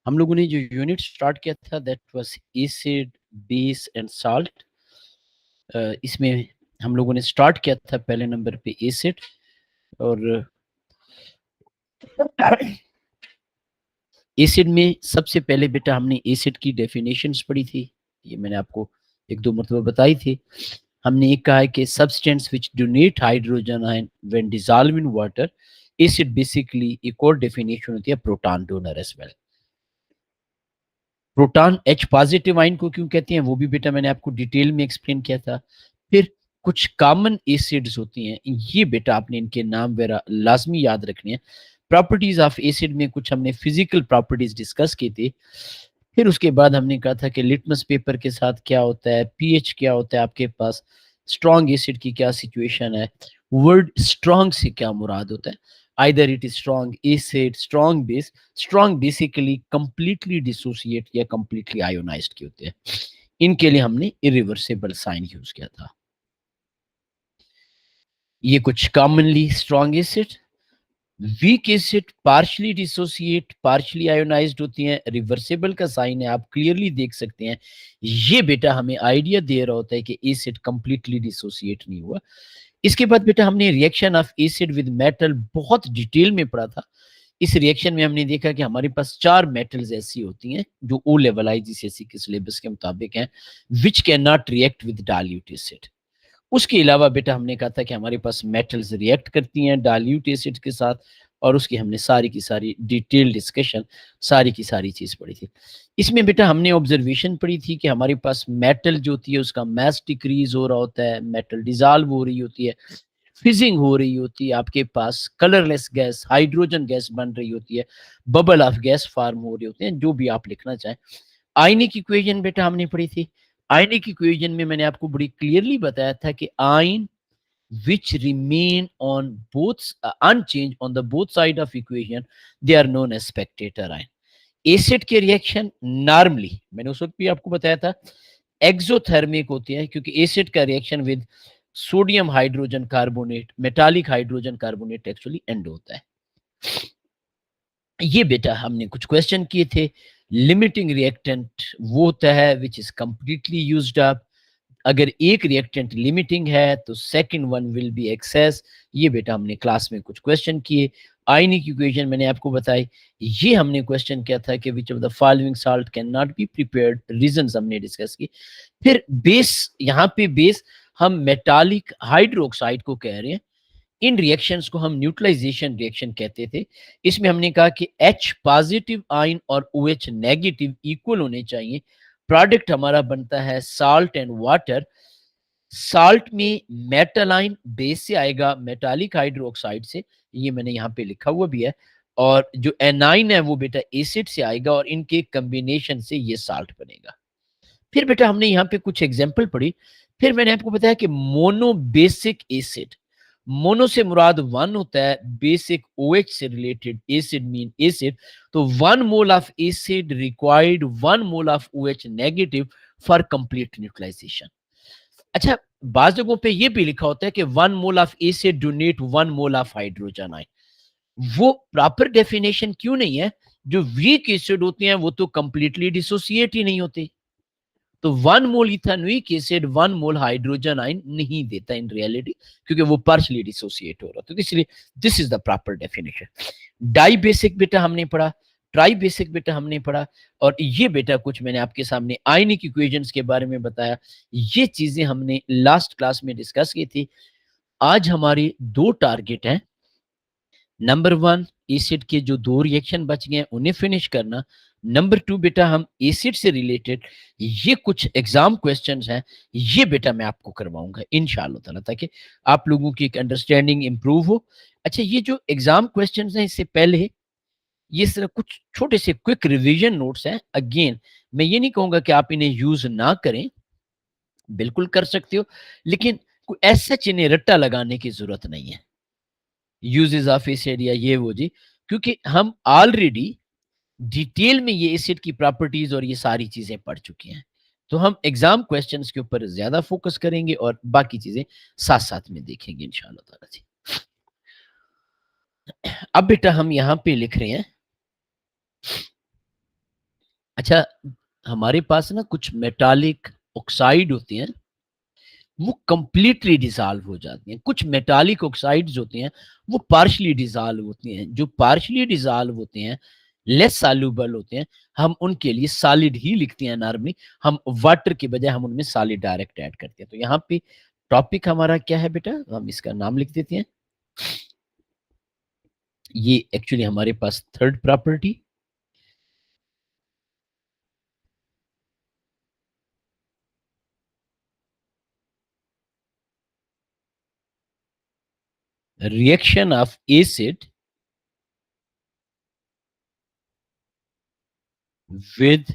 हम लोगों ने जो यूनिट स्टार्ट किया था that was acid, base and salt. इसमें हम लोगों ने स्टार्ट किया था पहले नंबर पे एसिड, और एसिड में सबसे पहले बेटा हमने एसिड की डेफिनेशंस पढ़ी थी। ये मैंने आपको एक दो मरतबा बताई थी। हमने एक कहा है कि substance which donate hydrogen ion when dissolve in water. Acid basically एक और डेफिनेशन होती है proton donor as well. Proton H positive ion को क्यों कहते हैं वो भी बेटा मैंने आपको डिटेल में एक्सप्लेन किया था। फिर कुछ कॉमन एसिड्स होती हैं, ये बेटा आपने इनके नाम वगैरह लाजमी याद रखने हैं। प्रॉपर्टीज ऑफ एसिड में कुछ हमने फिजिकल प्रॉपर्टीज डिस्कस की थी। फिर उसके बाद हमने कहा था कि लिटमस पेपर के साथ क्या होता है, पीएच क्या होता है आपके पास, स्ट्रॉन्ग एसिड की क्या सिचुएशन है, वर्ड स्ट्रॉन्ग से क्या मुराद होता है, either it is strong acid, strong base. Strong basically completely dissociate या कंप्लीटली आयोनाइज्ड के होते हैं। इनके लिए हमने इरिवर्सिबल साइन यूज किया था। ये कुछ commonly strong acid. Weak acid partially dissociate, partially ionised होती हैं। रिवर्सिबल का साइन है, आप क्लियरली देख सकते हैं। ये बेटा हमें आइडिया दे रहा होता है कि एसिड कंप्लीटली डिसोसिएट नहीं हुआ। इसके बाद बेटा हमने reaction of acid with metal बहुत डिटेल में पढ़ा था। इस रिएक्शन में हमने देखा कि हमारे पास 4 मेटल्स ऐसी होती हैं जो ओ लेवल आईजीसीएसई के सिलेबस के मुताबिक हैं, which can not react with dilute acid. उसके अलावा बेटा हमने कहा था कि हमारे पास मेटल्स रिएक्ट करती हैं डाइल्यूट एसिड के साथ, और उसकी हमने सारी की सारी डिटेल डिस्कशन, सारी की सारी चीज़ पढ़ी थी। इसमें बेटा हमने ऑब्जर्वेशन पढ़ी थी कि हमारे पास मेटल जो होती है उसका मास डिक्रीज हो रहा होता है, मेटल डिजॉल्व हो रही होती है, फिजिंग हो रही होती है, आपके पास कलरलेस गैस हाइड्रोजन गैस बन रही होती है, बबल ऑफ गैस फार्म हो रहे होते हैं, जो भी आप लिखना चाहें। आयनिक इक्वेशन बेटा हमने पढ़ी थी। आयनिक इक्वेशन में मैंने आपको बड़ी क्लियरली बताया था कि ion which remain on both unchanged on the both side of equation, they are known as spectator ion. Acid के रिएक्शन नॉर्मली मैंने उस वक्त भी आपको बताया था एक्सोथर्मिक होती है, क्योंकि एसिड का reaction with sodium hydrogen carbonate, metallic hydrogen carbonate actually and होता है। ये बेटा हमने कुछ क्वेश्चन किए थे। लिमिटिंग रिएक्टेंट वो होता है which is completely used up. अगर एक रिएक्टेंट लिमिटिंग है तो second one will be excess. ये बेटा हमने क्लास में कुछ क्वेश्चन किए। आयनिक इक्वेशन मैंने आपको बताई। ये हमने क्वेश्चन किया था कि which of the following salt can not be prepared, reasons हमने डिस्कस की। फिर बेस, यहाँ पे बेस हम मेटालिक हाइड्रोक्साइड को कह रहे हैं। इन रिएक्शंस को हम न्यूट्रलाइजेशन रिएक्शन कहते थे। इसमें हमने कहा कि H पॉजिटिव आयन और OH नेगेटिव इक्वल होने चाहिए। प्रोडक्ट हमारा बनता है साल्ट एंड वाटर। साल्ट में मेटल आयन बेस से आएगा, मेटालिक हाइड्रोक्साइड से, ये मैंने यहाँ पे लिखा हुआ भी है। और जो एनाइन है वो बेटा एसिड से आएगा, और इनके कम्बिनेशन से ये साल्ट बनेगा। फिर बेटा हमने यहाँ पे कुछ एग्जाम्पल पढ़ी। फिर मैंने आपको बताया कि मोनो बेसिक एसिड, मोनो से मुराद वन होता है, बेसिक OH से रिलेटेड, एसिड मीन एसिड। तो 1 mole of acid required 1 mole of OH negative for complete neutralization. अच्छा, बाज जगहों पे ये भी लिखा होता है कि 1 mole of acid donate 1 mole of hydrogen ion. वो प्रॉपर डेफिनेशन क्यों नहीं है? जो वीक एसिड होते हैं वो तो कंप्लीटली डिसोसिएट ही नहीं होते। तो 1 mole ethanoic acid 1 mole hydrogen ion नहीं देता इन रियलिटी, क्योंकि वो पार्शली डिसोसिएट हो रहा था। तो इसलिए this is the proper definition. Dibasic बेटा हमने पढ़ा, ट्राई बेसिक बेटा हमने पढ़ा, और ये बेटा कुछ मैंने आपके सामने आयनिक इक्वेशंस के बारे में बताया। ये चीजें हमने लास्ट क्लास में डिस्कस की थी। आज हमारे 2 टारगेट हैं। नंबर 1, एसिड के जो 2 रिएक्शन बच गए हैं उन्हें फिनिश करना। नंबर 2 बेटा हम एसिड से रिलेटेड ये कुछ एग्जाम क्वेश्चंस हैं, ये बेटा मैं आपको करवाऊंगा इंशाअल्लाह ताला, ताकि आप लोगों की एक अंडरस्टैंडिंग इंप्रूव हो। अच्छा, ये जो एग्जाम क्वेश्चंस हैं इससे पहले ये सिर्फ कुछ छोटे से क्विक रिवीजन नोट्स हैं। अगेन मैं ये नहीं कहूंगा कि आप इन्हें यूज ना करें, बिल्कुल कर सकते हो, लेकिन ऐसा इन्हें रट्टा लगाने की जरूरत नहीं है। यूजेस ऑफ एसिड या ये वो जी, क्योंकि हम ऑलरेडी डिटेल में ये एसिड की प्रॉपर्टीज और ये सारी चीजें पढ़ चुके हैं। तो हम एग्जाम क्वेश्चंस के ऊपर ज्यादा फोकस करेंगे और बाकी चीजें साथ साथ में देखेंगे इंशाल्लाह ताला जी। अब बेटा हम यहाँ पे लिख रहे हैं अच्छा, हमारे पास ना कुछ मेटालिक ऑक्साइड होते हैं, वो कंप्लीटली डिसॉल्व हो जाती हैं। कुछ मेटालिक ऑक्साइड्स होते हैं, वो पार्शियली डिसॉल्व होती हैं। जो पार्शियली डिसॉल्व होते हैं, लेस सॉल्युबल होते हैं, हम उनके लिए सॉलिड ही लिखते हैं नॉर्मली। हम वाटर के बजाय हम उनमें सॉलिड डायरेक्ट ऐड करते हैं। तो यहाँ पे टॉपिक हमारा क्या है बेटा, हम इसका नाम लिख देते हैं। ये एक्चुअली हमारे पास third property, reaction of acid with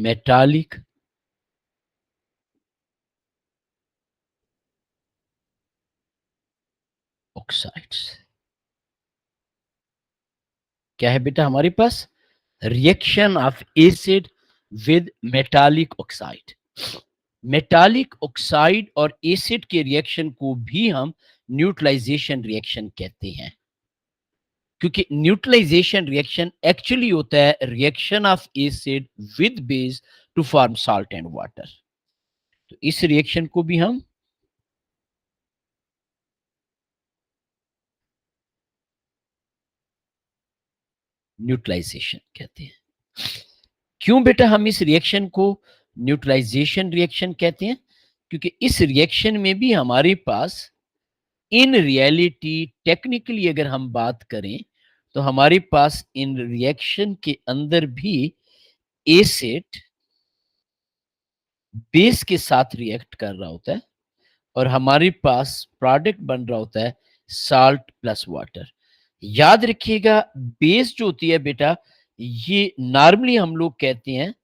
metallic oxides। क्या है बेटा हमारे पास, reaction of acid with metallic oxide. Metallic oxide और एसिड के रिएक्शन को भी हम न्यूट्रलाइजेशन रिएक्शन कहते हैं, क्योंकि न्यूट्रलाइजेशन रिएक्शन एक्चुअली होता है reaction of acid with base to form salt and water. तो इस रिएक्शन को भी हम न्यूट्रलाइजेशन कहते हैं। क्यों बेटा हम इस रिएक्शन को न्यूट्रलाइजेशन रिएक्शन कहते हैं, क्योंकि इस रिएक्शन में भी हमारे पास इन रियलिटी टेक्निकली अगर हम बात करें तो हमारे पास इन रिएक्शन के अंदर भी एसिड बेस के साथ रिएक्ट कर रहा होता है और हमारे पास प्रोडक्ट बन रहा होता है साल्ट प्लस वाटर। याद रखिएगा, बेस जो होती है बेटा, ये नॉर्मली हम लोग कहते हैं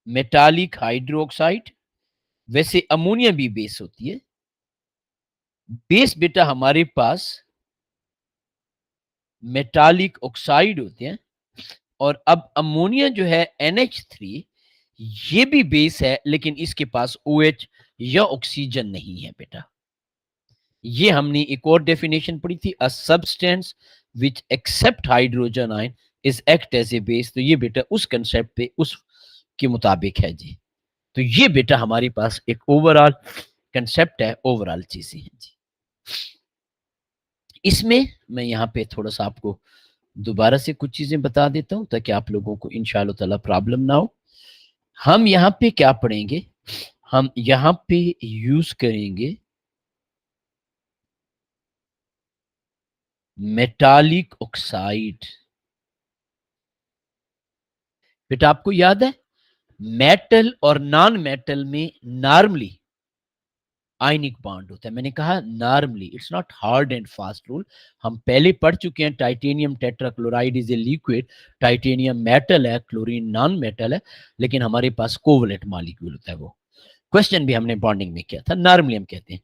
मेटालिक हाइड्रोक्साइड। वैसे अमोनिया भी बेस होती है। बेस बेटा हमारे पास मेटालिक ऑक्साइड होते हैं, और अब अमोनिया जो है NH3, ये भी बेस है, लेकिन इसके पास OH या ऑक्सीजन नहीं है बेटा। ये हमने एक और डेफिनेशन पढ़ी थी, a substance which accept hydrogen ion is act as a base. तो ये बेटा उस कंसेप्ट पे उस के मुताबिक है जी। तो ये बेटा हमारे पास एक ओवरऑल कंसेप्ट है, ओवरऑल चीजें हैं जी। इसमें मैं यहाँ पे थोड़ा सा आपको दोबारा से कुछ चीजें बता देता हूं ताकि आप लोगों को इंशाअल्लाह ताला प्रॉब्लम ना हो। हम यहाँ पे क्या पढ़ेंगे, हम यहाँ पे यूज करेंगे मेटालिक ऑक्साइड। बेटा आपको याद है, मेटल और नॉन मेटल में नॉर्मली आयनिक बॉन्ड होता है। मैंने कहा normally, it's not hard and fast rule. हम पहले पढ़ चुके हैं, titanium tetrachloride is a liquid, titanium metal है, क्लोरीन नॉन मेटल है, लेकिन हमारे पास कोवलेंट मॉलिक्यूल होता है। वो क्वेश्चन भी हमने बॉन्डिंग में किया था। नॉर्मली हम कहते हैं,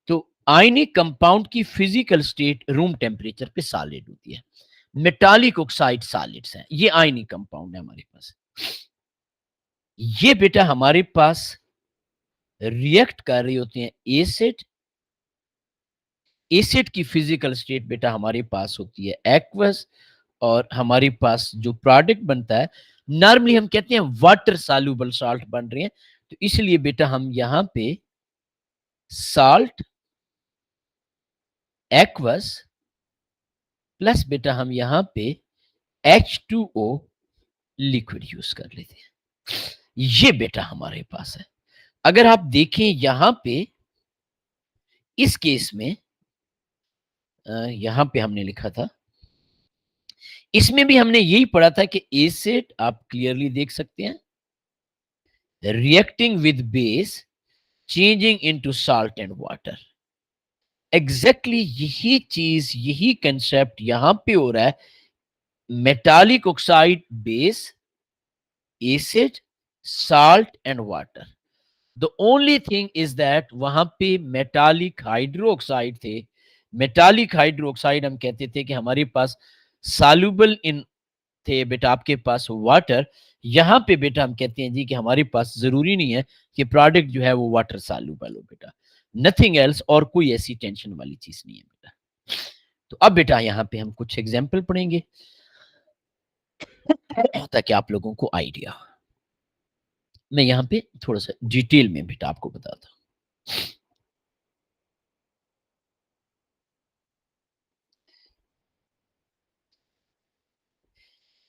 तो आयनिक कंपाउंड की फिजिकल स्टेट रूम टेम्परेचर पे सॉलिड होती है। मेटालिक ऑक्साइड सॉलिड्स हैं, ये आयनिक कंपाउंड है हमारे पास। ये बेटा हमारे पास रिएक्ट कर रही होती हैं एसिड। एसिड की फिजिकल स्टेट बेटा हमारे पास होती है एक्वस, और हमारे पास जो प्रोडक्ट बनता है, नॉर्मली हम कहते हैं वाटर सॉल्युबल सॉल्ट बन रहे हैं। तो इसलिए बेटा हम यहां पे साल्ट एक्वस प्लस बेटा हम यहां पे H2O लिक्विड यूज कर लेते हैं। ये बेटा हमारे पास है। अगर आप देखें यहां पे इस केस में, यहां पे हमने लिखा था, इसमें भी हमने यही पढ़ा था कि एसिड, आप क्लियरली देख सकते हैं, reacting with base changing into salt and water. Exactly यही चीज, यही कंसेप्ट यहां पे हो रहा है। Metallic oxide base, acid, salt and water. The only thing is that वहां पे मेटालिक हाइड्रोक्साइड थे। मेटालिक हाइड्रोक्साइड हम कहते थे कि हमारे पास सॉल्युबल इन थे बेटा आपके पास वाटर। यहां पे बेटा हम कहते हैं जी कि हमारे पास जरूरी नहीं है कि प्रोडक्ट जो है वो वाटर सॉल्युबल हो बेटा, नथिंग एल्स, और कोई ऐसी टेंशन वाली चीज नहीं है बेटा। तो अब बेटा यहाँ पे हम कुछ एग्जाम्पल पढ़ेंगे ताकि आप लोगों को आइडिया। मैं यहाँ पे थोड़ा सा डिटेल में बेटा आपको बताता हूँ।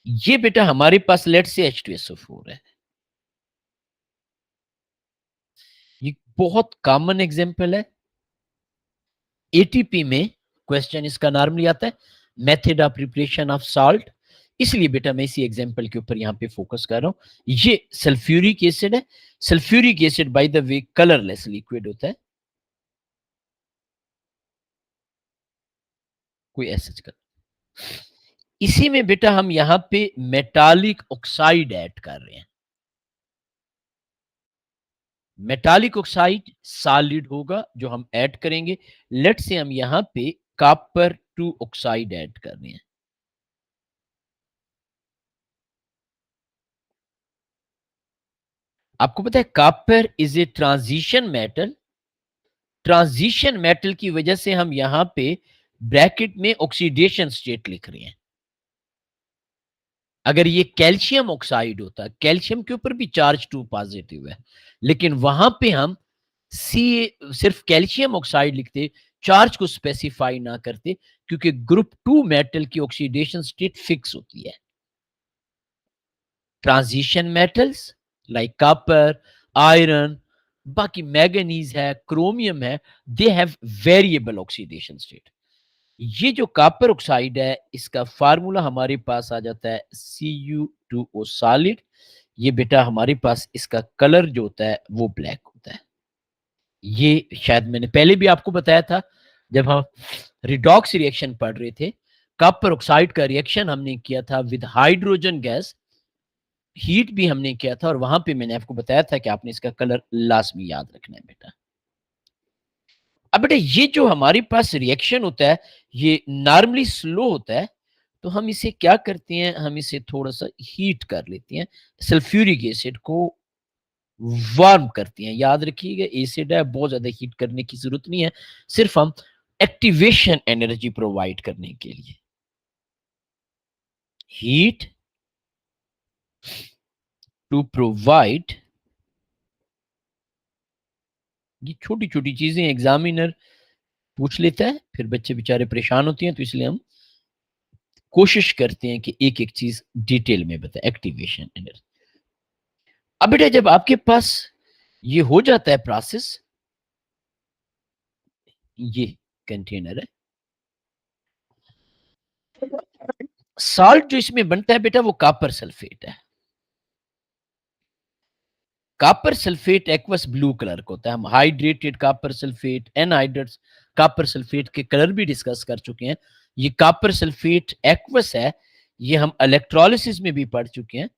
ये बेटा हमारे पास लेट से H2SO4 है। ये बहुत कॉमन एग्जांपल है। एटीपी में क्वेश्चन इसका नॉर्मली आता है method of preparation of salt, इसलिए बेटा मैं इसी एग्जांपल के ऊपर यहाँ पे फोकस कर रहा हूँ। ये सल्फ्यूरिक एसिड है। Sulphuric acid by the way colourless liquid होता है, कोई ऐसा कलर। इसी में बेटा हम यहाँ पे मेटालिक ऑक्साइड ऐड कर रहे हैं। मेटालिक ऑक्साइड सॉलिड होगा जो हम ऐड करेंगे। लेट से हम यहाँ पे कॉपर 2 ऑक्साइड ऐड कर रहे हैं। आपको पता है copper is a transition metal. Transition metal की वजह से हम यहां पे ब्रैकेट में ऑक्सीडेशन स्टेट लिख रहे हैं। अगर ये कैल्शियम ऑक्साइड होता, कैल्शियम के ऊपर भी चार्ज 2 पॉजिटिव है, लेकिन वहां पे हम सी सिर्फ कैल्शियम ऑक्साइड लिखते, चार्ज को स्पेसिफाई ना करते, क्योंकि ग्रुप 2 मेटल की ऑक्सीडेशन स्टेट फिक्स होती है। Transition metals like copper, iron, बाकी मैंगनीज है, क्रोमियम है, they have variable oxidation state. ये जो कॉपर ऑक्साइड है इसका फार्मूला हमारे पास आ जाता है Cu2O सॉलिड। ये बेटा हमारे पास इसका कलर जो होता है वो ब्लैक होता है। ये शायद मैंने पहले भी आपको बताया था जब हम रिडॉक्स रिएक्शन पढ़ रहे थे। कॉपर ऑक्साइड का रिएक्शन हमने किया था विद हाइड्रोजन गैस, हीट भी हमने किया था, और वहां पे मैंने आपको बताया था कि आपने इसका कलर लाजमी याद रखना है बेटा। अब बेटा ये जो हमारे पास रिएक्शन होता है ये नॉर्मली स्लो होता है, तो हम इसे क्या करते हैं, हम इसे थोड़ा सा हीट कर लेते हैं, सल्फ्यूरिक एसिड को वार्म करते हैं। याद रखिएगा एसिड है, बहुत ज्यादा हीट करने की जरूरत नहीं है, सिर्फ हम एक्टिवेशन एनर्जी प्रोवाइड करने के लिए हीट टू प्रोवाइड। ये छोटी छोटी चीजें एग्जामिनर पूछ लेता है, फिर बच्चे बेचारे परेशान होते हैं, तो इसलिए हम कोशिश करते हैं कि एक एक चीज डिटेल में बताए। Activation energy. अब बेटा जब आपके पास ये हो जाता है प्रोसेस, ये कंटेनर है, साल्ट जो इसमें बनता है बेटा वो कॉपर सल्फेट है। Copper sulphate aqueous blue colour का होता है। हम hydrated copper sulphate, anhydride copper sulphate के कलर भी डिस्कस कर चुके हैं। ये कॉपर सल्फेट एक्वस है, ये हम इलेक्ट्रोलिसिस में भी पढ़ चुके हैं।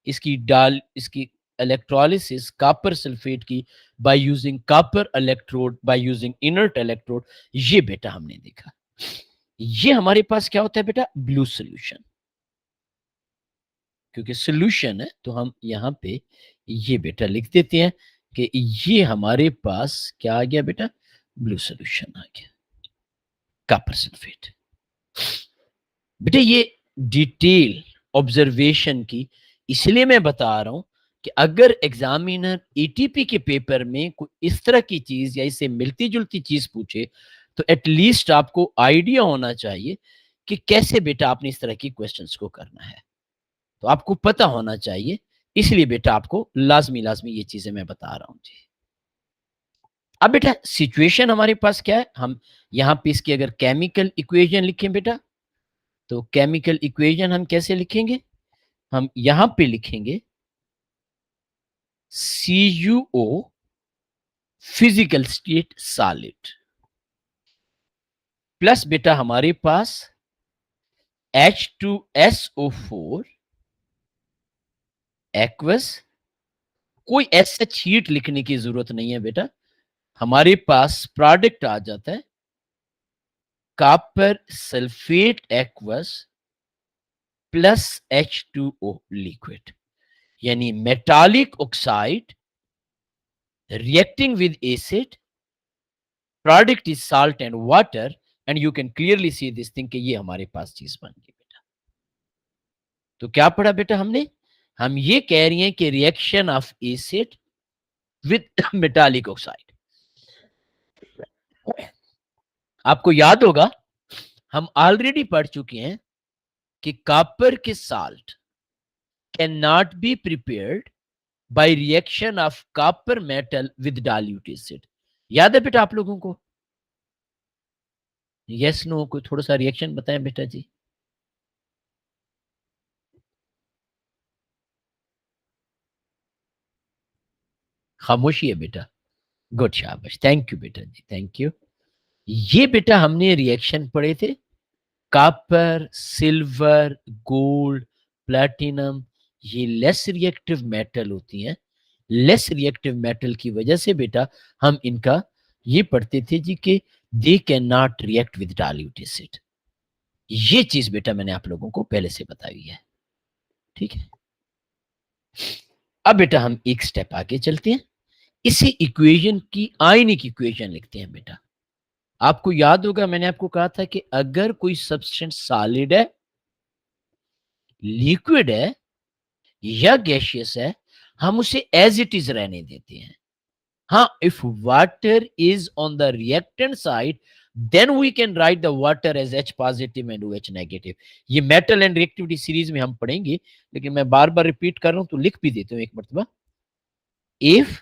इसकी इलेक्ट्रोलिसिस कॉपर सल्फेट की by using copper electrode, by using inert electrode, ये बेटा हमने देखा। ये हमारे पास क्या होता है बेटा, ब्लू सोल्यूशन। क्योंकि सोल्यूशन है तो हम यहाँ पे ये बेटा लिख देते हैं कि ये हमारे पास क्या आ गया बेटा, ब्लू सोल्यूशन आ गया, कॉपर सल्फेट। बेटा ये डिटेल ऑब्जर्वेशन की इसलिए मैं बता रहा हूं कि अगर एग्जामिनर एटीपी के पेपर में कोई इस तरह की चीज या इससे मिलती जुलती चीज पूछे, तो एटलीस्ट आपको आइडिया होना चाहिए कि कैसे बेटा आपने इस तरह की क्वेश्चंस को करना है। तो आपको पता होना चाहिए, इसलिए बेटा आपको लाजमी लाजमी ये चीजें मैं बता रहा हूं जी। अब बेटा सिचुएशन हमारे पास क्या है, हम यहाँ पे इसकी अगर केमिकल इक्वेशन लिखें बेटा, तो केमिकल इक्वेशन हम कैसे लिखेंगे, हम यहां पे लिखेंगे CuO physical state solid plus बेटा हमारे पास H2SO4 एक्वस। कोई ऐसा हीट लिखने की जरूरत नहीं है बेटा, हमारे पास प्रोडक्ट आ जाता है copper sulphate aqueous plus H2O liquid, यानी metallic oxide reacting with acid, product is salt and water, and you can clearly see this thing कि ये हमारे पास चीज बन गई बेटा। तो क्या पढ़ा बेटा हमने? हम ये कह रही हैं कि reaction of acid with metallic oxide. आपको याद होगा हम ऑलरेडी पढ़ चुके हैं कि कॉपर के salt can not be prepared by reaction of copper metal with dilute acid. याद है बेटा आप लोगों को? यस नो कोई थोड़ा सा रिएक्शन बताएं बेटा जी। खामोशी है बेटा। गुड शाबाश, थैंक यू बेटा जी, थैंक यू। ये बेटा हमने रिएक्शन पढ़े थे, कॉपर, सिल्वर, गोल्ड, प्लैटिनम, ये लेस रिएक्टिव मेटल होती हैं। लेस रिएक्टिव मेटल की वजह से बेटा हम इनका ये पढ़ते थे जी कि they can not react with dilute acid. ये चीज बेटा मैंने आप लोगों को पहले से बताई है, ठीक है। अब बेटा हम एक स्टेप आगे चलते हैं, इसी इक्वेशन की आयनिक इक्वेशन लिखते हैं बेटा। आपको याद होगा मैंने आपको कहा था कि अगर कोई सब्सटेंस सॉलिड है, लिक्विड है या गैसियस है, हम उसे एज इट इज रहने देते हैं। हाँ, if water is on the reactant side then we can write the water as H positive and OH negative. ये मेटल एंड रिएक्टिविटी सीरीज में हम पढ़ेंगे, लेकिन मैं बार बार रिपीट कर रहा हूं तो लिख भी देता हूं एक मरतबा। If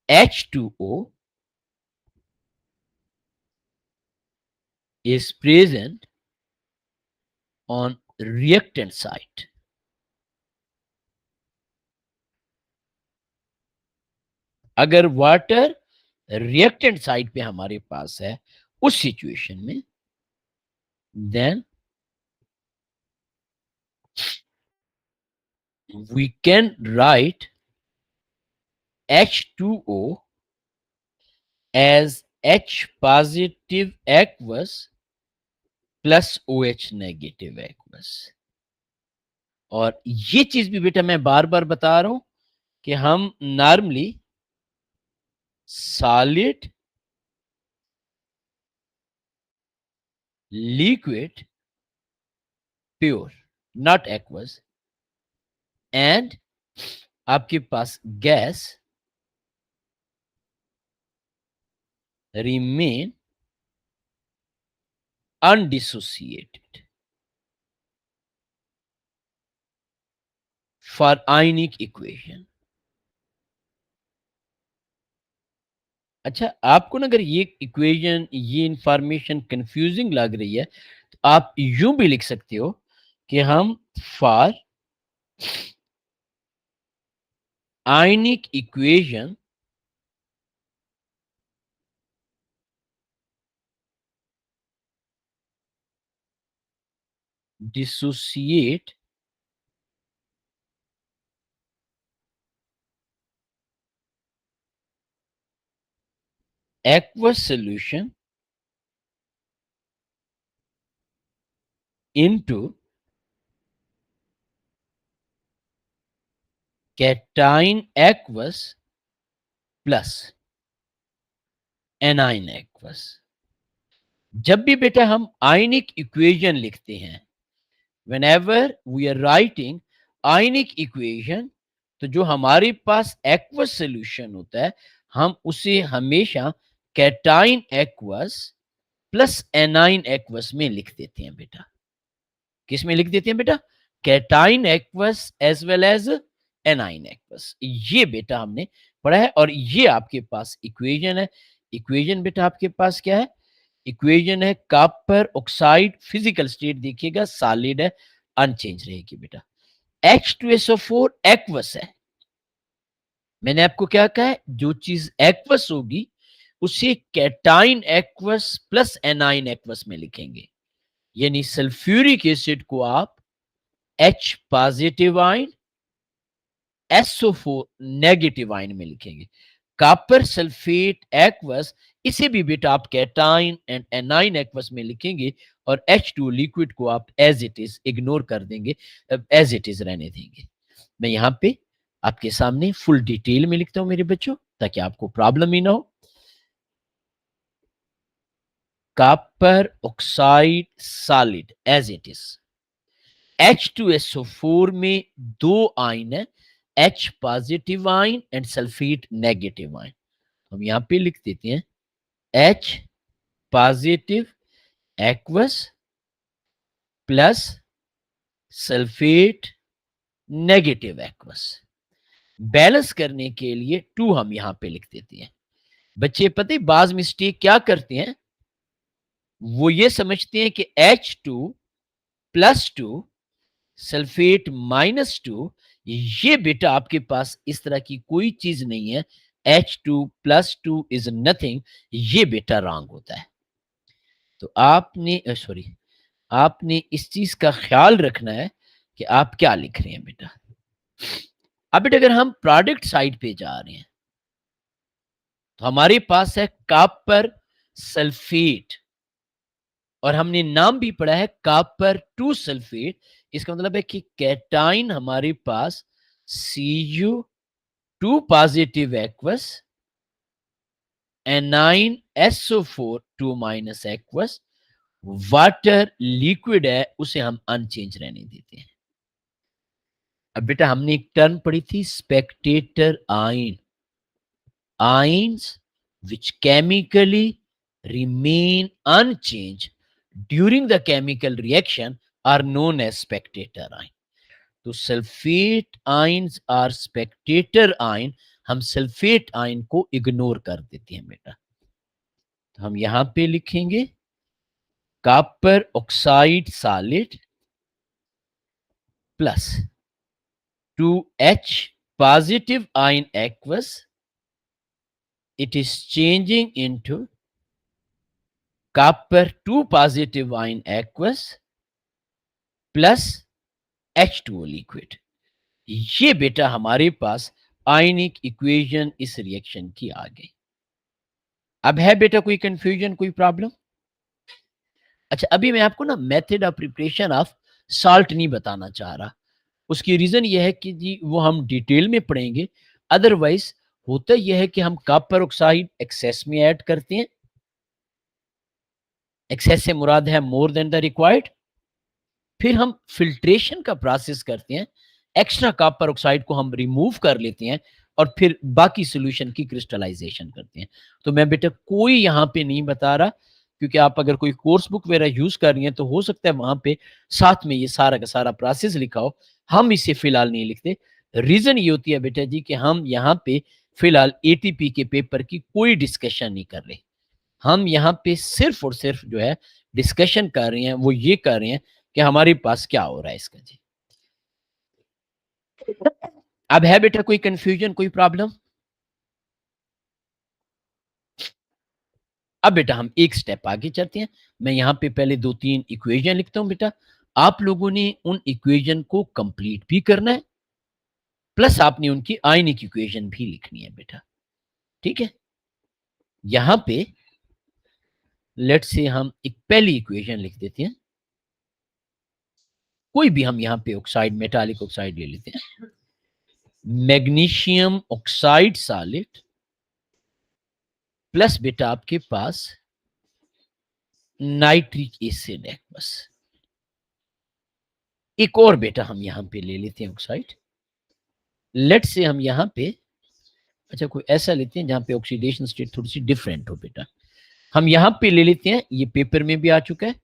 H2O is present on reactant site, अगर वाटर रिएक्टेंट साइड पे हमारे पास है उस सिचुएशन में, then we can write H2O as H positive aqueous plus OH negative aqueous. और ये चीज भी बेटा मैं बार बार बता रहा हूं कि हम normally solid, liquid, pure not aqueous, and आपके पास gas remain undissociated for ionic equation। अच्छा, आपको ना अगर ये इक्वेशन, ये इंफॉर्मेशन कंफ्यूजिंग लग रही है तो आप यूं भी लिख सकते हो कि हम for ionic equation dissociate aqueous solution into cation aqueous plus A9 aqueous. जब भी बेटा हम आयनिक इक्वेशन लिखते हैं, whenever we are writing ionic equation, तो जो हमारे पास एक्वस सॉल्यूशन होता है हम उसे हमेशा cation aqueous plus A9 aqueous में लिख देते हैं बेटा। किस में लिख देते हैं बेटा? Cation aqueous as well as anion aqueous. ये बेटा हमने पढ़ा है और ये आपके पास इक्वेशन है। इक्वेशन बेटा आपके पास क्या है? इक्वेशन है कॉपर ऑक्साइड, फिजिकल स्टेट देखिएगा सॉलिड है, अनचेंज रहेगी बेटा। H2SO4 एक्वस है। मैंने आपको क्या कहा है? जो चीज एक्वस होगी उसे cation aqueous plus A9 aqueous में लिखेंगे। यानी सल्फ्यूरिक एसिड को आप H positive ion, SO4 negative ion में लिखेंगे। कॉपर सल्फेट एक्वस, इसे भी बेटा आप कैटाइन एंड एनाइन एक्वस में लिखेंगे और H2 लिक्विड को आप एज इट इज इग्नोर कर देंगे, एज इट इज रहने देंगे। मैं यहाँ पे आपके सामने फुल डिटेल में लिखता हूं मेरे बच्चों, ताकि आपको प्रॉब्लम ही ना हो। copper oxide solid as it is. H2SO4 में दो आयन है, H positive ion and sulphate negative ion. हम यहां पे लिख देते हैं H positive aqueous plus sulphate negative aqueous. Balance करने के लिए 2 हम यहां पे लिख देते हैं। बच्चे पता है बाज मिस्टेक क्या करते हैं, वो ये समझते हैं कि H2 प्लस 2 सल्फेट माइनस 2, ये बेटा आपके पास इस तरह की कोई चीज नहीं है। H2 प्लस 2 इज नथिंग, ये बेटा रॉन्ग होता है। तो आपने सॉरी, आपने इस चीज का ख्याल रखना है कि आप क्या लिख रहे हैं बेटा। अब बेटा अगर हम प्रोडक्ट साइड पे जा रहे हैं तो हमारे पास है कॉपर सल्फेट, और हमने नाम भी पढ़ा है कॉपर 2 सल्फेट। इसका मतलब है कि कैटाइन हमारे पास Cu2 positive aqueous, A9 SO4 2 minus aqueous, water liquid है उसे हम अनचेंज रहने देते हैं। अब बेटा हमने एक टर्म पढ़ी थी Spectator ion, ions which chemically remain unchanged during the chemical reaction are known as spectator ion. तो sulphate ions are spectator ion, हम सल्फेट आयन को इग्नोर कर देते हैं बेटा। तो हम यहां पे लिखेंगे copper oxide solid plus 2H positive ion aqueous, it is changing into copper 2 positive ion aqueous plus H2O liquid. ये बेटा हमारे पास आयनिक इक्वेशन इस रिएक्शन की आ गई। अब है बेटा कोई कंफ्यूजन, कोई प्रॉब्लम? अच्छा, अभी मैं आपको ना method of preparation of salt नहीं बताना चाह रहा। उसकी रीजन ये है कि जी वो हम डिटेल में पढ़ेंगे। अदरवाइज होता यह है कि हम कॉपर ऑक्साइड एक्सेस में ऐड करते हैं। एक्सेस से मुराद है मोर देन द रिक्वायर्ड। फिर हम फिल्ट्रेशन का प्रोसेस करते हैं, एक्स्ट्रा कॉपर ऑक्साइड को हम रिमूव कर लेते हैं और फिर बाकी सॉल्यूशन की क्रिस्टलाइजेशन करते हैं। तो मैं बेटा कोई यहाँ पे नहीं बता रहा, क्योंकि आप अगर कोई कोर्स बुक वगैरह यूज कर रही हैं तो हो सकता है वहां पे साथ में ये सारा का सारा प्रोसेस लिखा हो। हम इसे फिलहाल नहीं लिखते। रीजन ये होती है बेटा जी कि हम यहाँ पे फिलहाल एटीपी के पेपर की कोई डिस्कशन नहीं कर रहे। हम यहाँ पे सिर्फ और सिर्फ जो है डिस्कशन कर रहे हैं, वो ये कर रहे हैं कि हमारे पास क्या हो रहा है इसका जी। अब है बेटा कोई कंफ्यूजन, कोई प्रॉब्लम? अब बेटा हम एक स्टेप आगे चलते हैं। मैं यहाँ पे पहले 2-3 इक्वेशन लिखता हूँ बेटा। आप लोगों ने उन इक्वेशन को कंप्लीट भी करना है, प्लस आपने उनकी आयनिक इक्वेशन भी लिखनी है बेटा। ठीक है, यहाँ पे लेट्स से हम एक पहली इक्वेशन लिख देते हैं। कोई भी हम यहाँ पे ऑक्साइड, मेटालिक ऑक्साइड ले लेते हैं। मैग्नीशियम ऑक्साइड सॉलिड प्लस बेटा आपके पास नाइट्रिक एसिड है बस। एक और बेटा हम यहां पे ले लेते हैं ऑक्साइड। लेट से हम यहां पे अच्छा कोई ऐसा लेते हैं जहां पे ऑक्सीडेशन स्टेट थोड़ी सी डिफरेंट हो बेटा। हम यहां पे ले लेते हैं, ये पेपर में भी आ चुका है,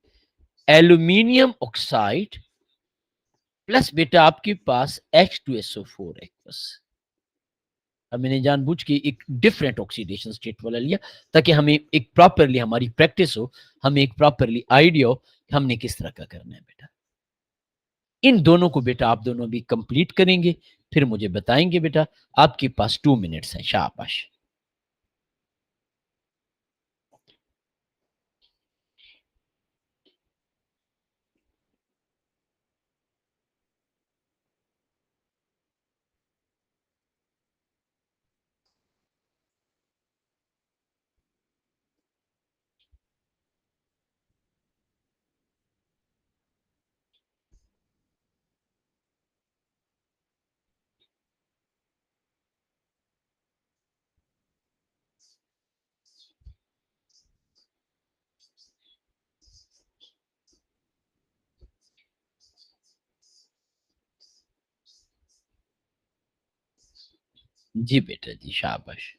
एल्यूमिनियम ऑक्साइड प्लस बेटा आपके पास H2SO4 है बस। अब मैंने जानबूझ के एक डिफरेंट ऑक्सीडेशन स्टेट वाला लिया ताकि हमें एक प्रॉपरली हमारी प्रैक्टिस हो, हमें एक प्रॉपरली आइडिया हो कि हमने किस तरह का करना है बेटा। इन दोनों को बेटा आप दोनों भी कंप्लीट करेंगे, फिर मुझे बताएंगे बेटा। आपके पास 2 मिनट्स हैं, शाबाश। जी बेटा जी, शाबाश।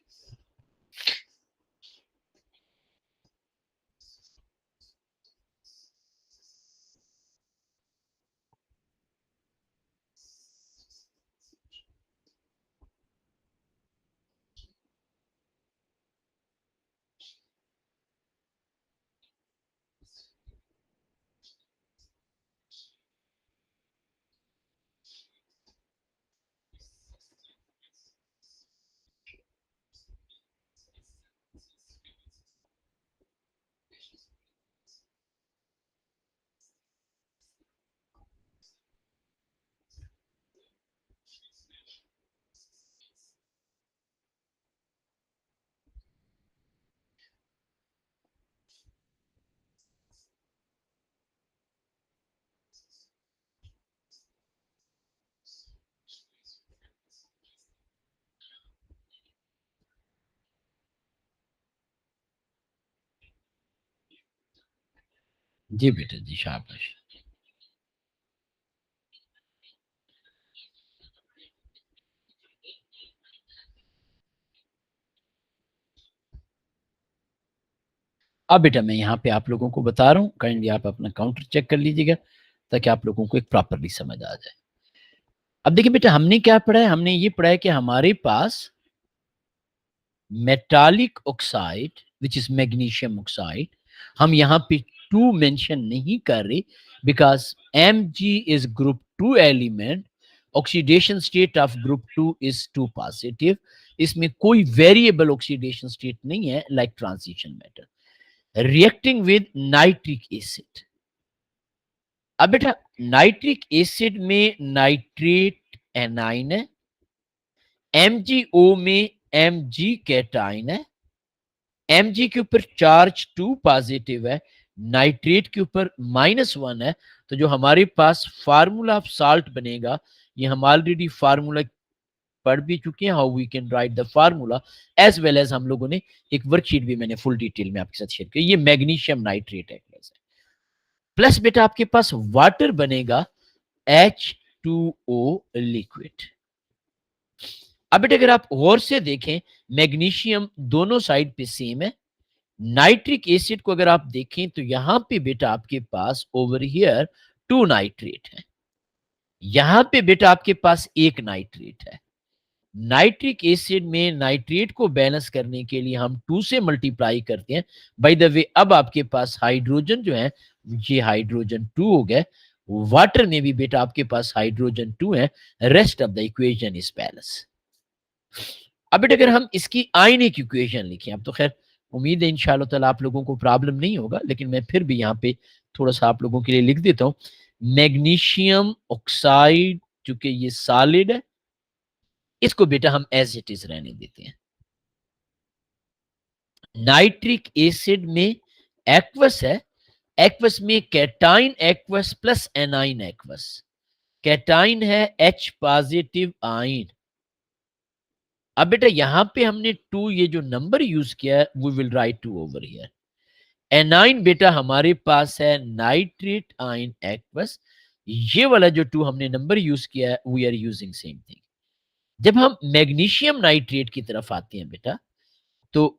जी बेटा जी, शाबाश। अब बेटा मैं यहाँ पे आप लोगों को बता रहा हूँ, काइंडली आप अपना काउंटर चेक कर लीजिएगा ताकि आप लोगों को एक प्रॉपरली समझ आ जाए। अब देखिए बेटा, हमने क्या पढ़ा है? हमने ये पढ़ा है कि हमारे पास metallic oxide which is magnesium oxide, हम यहाँ पे 2 मेंशन नहीं कर रहे because Mg is group 2 element, oxidation state of group 2 is 2 positive. इसमें कोई वेरिएबल ऑक्सीडेशन स्टेट नहीं है like transition metal reacting with nitric acid. अब बेटा नाइट्रिक एसिड में नाइट्रेट एनाइन है, MgO में Mg कैटाइन है, Mg के ऊपर चार्ज 2 पॉजिटिव है, नाइट्रेट के ऊपर -1 है। तो जो हमारे पास फार्मूला ऑफ साल्ट बनेगा, ये हम ऑलरेडी फार्मूला पढ़ भी चुके हैं, how we can write the formula, as well as हम लोगों ने एक वर्कशीट भी मैंने फुल डिटेल में आपके साथ शेयर की। ये मैग्नीशियम नाइट्रेट है प्लस बेटा आपके पास वाटर बनेगा H2O लिक्विड। अब बेटा अगर आप और से देखें, मैग्नीशियम दोनों साइड पे सेम है। नाइट्रिक एसिड को अगर आप देखें तो यहां पे बेटा आपके पास ओवर हियर 2 नाइट्रेट है, यहां पे बेटा आपके पास एक नाइट्रेट है। नाइट्रिक एसिड में नाइट्रेट को बैलेंस करने के लिए हम 2 से मल्टीप्लाई करते हैं। बाय द वे अब आपके पास हाइड्रोजन जो है, ये हाइड्रोजन 2 हो गए। वाटर में भी बेटा आपके पास हाइड्रोजन 2 है। Rest of the equation is balance. अब बेटा अगर हम इसकी आयनिक इक्वेशन लिखें, अब तो खैर उम्मीद है इंशाल्लाह ताला आप लोगों को प्रॉब्लम नहीं होगा, लेकिन मैं फिर भी यहाँ पे थोड़ा सा आप लोगों के लिए लिख देता हूँ। मैग्नीशियम ऑक्साइड, चूंकि ये सॉलिड है, इसको बेटा हम एज इट इज रहने देते हैं। नाइट्रिक एसिड में एक्वस है, एक्वस में cation aqueous plus A9 aqueous. Cation है H पॉजिटिव आइन। अब बेटा यहां पे हमने 2 ये जो नंबर यूज किया है, we will write 2 over here. Anion बेटा हमारे पास है नाइट्रेट आइन एक्वस। ये वाला जो 2 हमने नंबर यूज किया है, we are using same thing. जब हम मैग्नीशियम नाइट्रेट की तरफ आते हैं बेटा, तो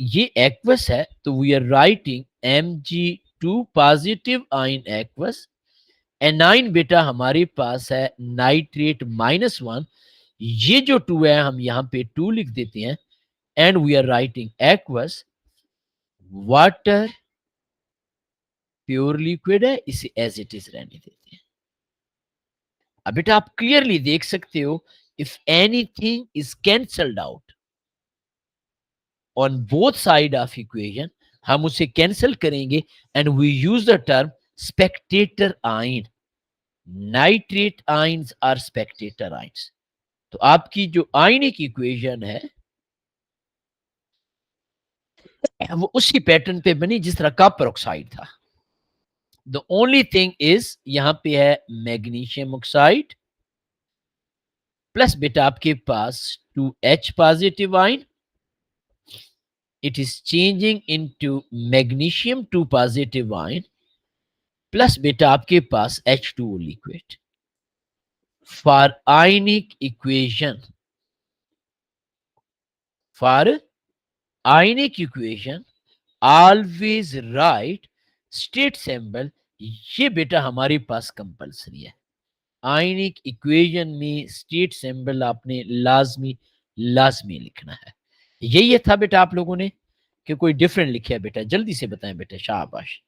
ये एक्वस है, तो we are writing Mg2 positive ion aqueous. Anion बेटा हमारे पास है नाइट्रेट -1, ये जो 2 है हम यहां पे 2 लिख देते हैं। And we are writing aqueous, water pure liquid है, इसे एज इट इज रहने देते हैं। अब बेटा आप क्लियरली देख सकते हो, if anything is cancelled out on both side of equation, हम उसे कैंसिल करेंगे and we use the term spectator ion. Nitrate ions are spectator ions. तो आपकी जो आयनिक इक्वेशन है वो उसी पैटर्न पे बनी जिस तरह कॉपर ऑक्साइड था। द ओनली थिंग इज यहां पे है मैग्नीशियम ऑक्साइड प्लस बेटा आपके पास 2H positive ion, it is changing into magnesium 2 positive ion plus बेटा आपके पास H2O liquid. For ionic equation for ionic equation always right state symbol, ये बेटा हमारे पास कंपलसरी है। आयनिक इक्वेशन में स्टेट सिंबल आपने लाजमी लाजमी लिखना है। यही था बेटा आप लोगों ने कि कोई डिफरेंट लिखा है बेटा? जल्दी से बताएं बेटा, शाबाश।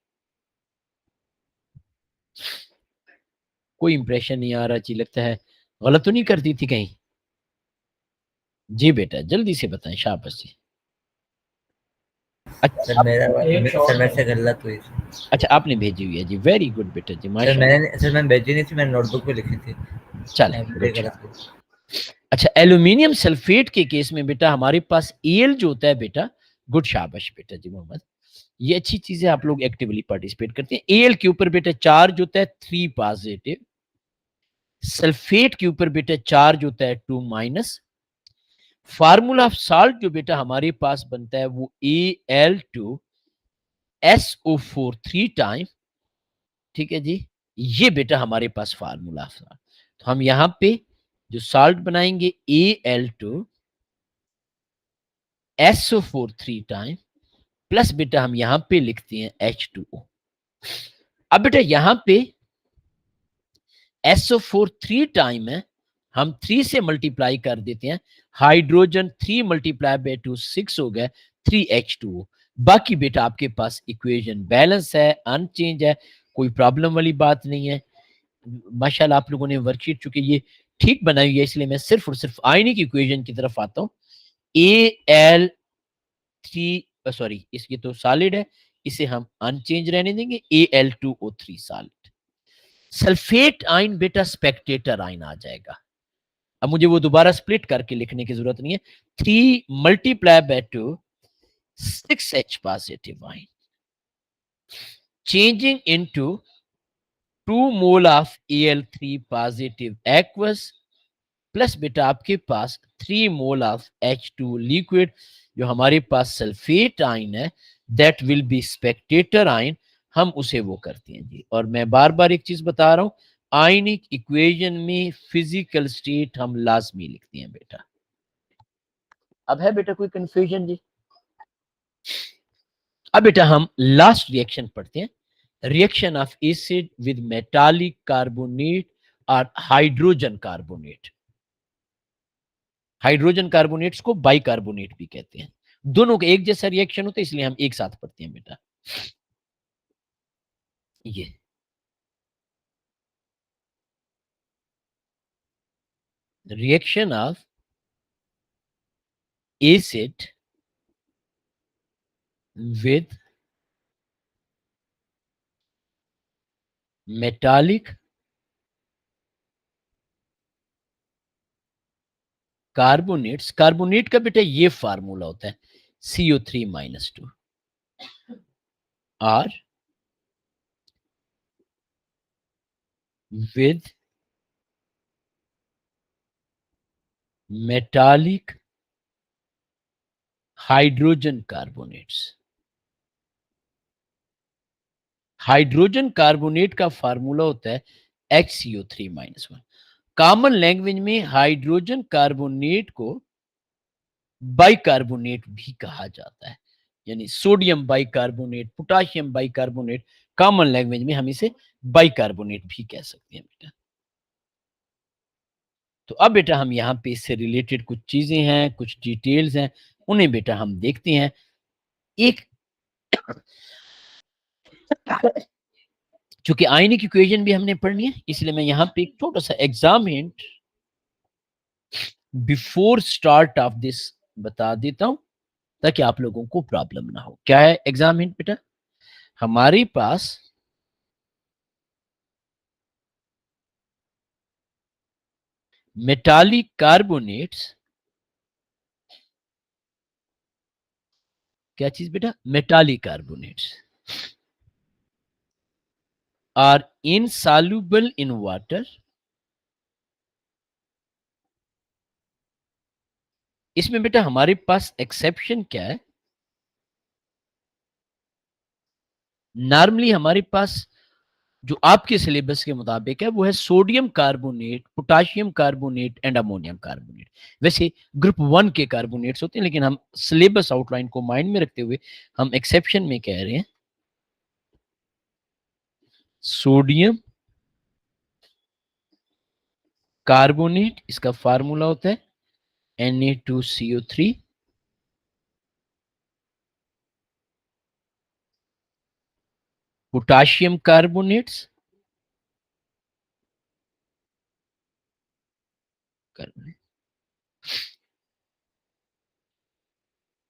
कोई इंप्रेशन नहीं आ रहा जी, लगता है गलत तो नहीं कर दी थी कहीं? जी बेटा जल्दी से बताएं, शाबाश जी। अच्छा सर मेरे से गलत हुई थी। अच्छा, आपने भेजी हुई है जी, वेरी गुड बेटा जी, माशाल्लाह। सर मैंने भेजी नहीं थी, मैंने नोटबुक पे लिखी थी। चले पे गुड। गलत हुई। अच्छा, एल्यूमिनियम सल्फेट के केस में बेटा हमारे पास एल जो होता है बेटा, गुड शाबाश बेटा जी मोहम्मद, ये अच्छी चीज है, आप लोग एक्टिवली पार्टिसिपेट करते हैं। एल के ऊपर बेटा चार्ज होता है 3 पॉजिटिव, सल्फेट के ऊपर बेटा चार्ज होता है 2 माइनस। फार्मूला ऑफ साल्ट जो बेटा हमारे पास बनता है वो Al2SO4 3 टाइम, ठीक है जी। ये बेटा हमारे पास फार्मूला ऑफ साल्ट, तो हम यहां पे जो साल्ट बनाएंगे Al2SO4 3 टाइम प्लस बेटा हम यहां पे लिखते हैं H2O। अब बेटा यहां पे SO4 3 टाइम है, हम 3 से मल्टीप्लाई कर देते हैं, हाइड्रोजन 3 मल्टीप्लाई बाय 2 6 हो गए, 3H2O। बाकी बेटा आपके पास इक्वेशन बैलेंस है, अनचेंज है, कोई प्रॉब्लम वाली बात नहीं है। माशाल्लाह आप लोगों ने वर्कशीट चूंकि ये ठीक बनाई हुई है, इसलिए मैं सिर्फ और सिर्फ आयनिक इक्वेशन की तरफ आता हूं। Al3, सॉरी इसकी तो सॉलिड है, इसे हम अनचेंज रहने देंगे, Al2O3 सॉलिड। सल्फेट आयन बेटा स्पेक्टेटर आयन आ जाएगा। अब मुझे वो दोबारा स्प्लिट करके लिखने की जरूरत नहीं है। 3 multiply by 2 6H positive ion changing into 2 mole of Al3 positive aqueous plus बेटा आपके पास 3 मोल ऑफ H2 लिक्विड, जो हमारे पास सल्फेट आयन है that will be spectator ion, हम उसे वो करते हैं जी। और मैं बार बार एक चीज बता रहा हूं, आयनिक इक्वेशन में फिजिकल स्टेट हम लाजमी लिखते हैं बेटा। अब है बेटा कोई कंफ्यूजन जी? अब बेटा हम लास्ट रिएक्शन पढ़ते हैं, reaction of acid with metallic carbonate और हाइड्रोजन कार्बोनेट। हाइड्रोजन कार्बोनेट्स को बाइकार्बोनेट भी कहते हैं। दोनों का एक जैसा रिएक्शन होता है, इसलिए हम एक साथ पढ़ते हैं बेटा। ये reaction of acid with metallic carbonates, carbonate का बेटा ये फार्मूला होता है CO3-2 और with metallic hydrogen carbonates. Hydrogen carbonate का फार्मूला होता है HCO3-1। कॉमन लैंग्वेज में हाइड्रोजन कार्बोनेट को बाइकार्बोनेट भी कहा जाता है, यानी sodium bicarbonate, potassium bicarbonate, common language में हम इसे बाइकार्बोनेट भी कह सकते हैं बेटा। तो अब बेटा हम यहाँ पे इससे रिलेटेड कुछ चीजें हैं, कुछ डिटेल्स हैं, उन्हें बेटा हम देखते हैं। एक चूंकि आयनिक इक्वेशन भी हमने पढ़नी है, इसलिए मैं यहाँ पे एक छोटा सा exam hint before start of this बता देता हूं, ताकि आप लोगों को प्रॉब्लम ना हो। क्या है एग्जाम हिंट बेटा? हमारे पास मेटालिक कार्बोनेट्स, क्या चीज बेटा? Metallic carbonates are insoluble in water. इसमें बेटा हमारे पास एक्सेप्शन क्या है? नॉर्मली हमारे पास जो आपके सिलेबस के मुताबिक है वो है sodium carbonate, potassium carbonate and ammonium carbonate. वैसे ग्रुप 1 के कार्बोनेट्स होते हैं, लेकिन हम सिलेबस आउटलाइन को माइंड में रखते हुए हम एक्सेप्शन में कह रहे हैं सोडियम कार्बोनेट, इसका फार्मूला होता है Na2CO3, पोटाशियम कार्बोनेट्स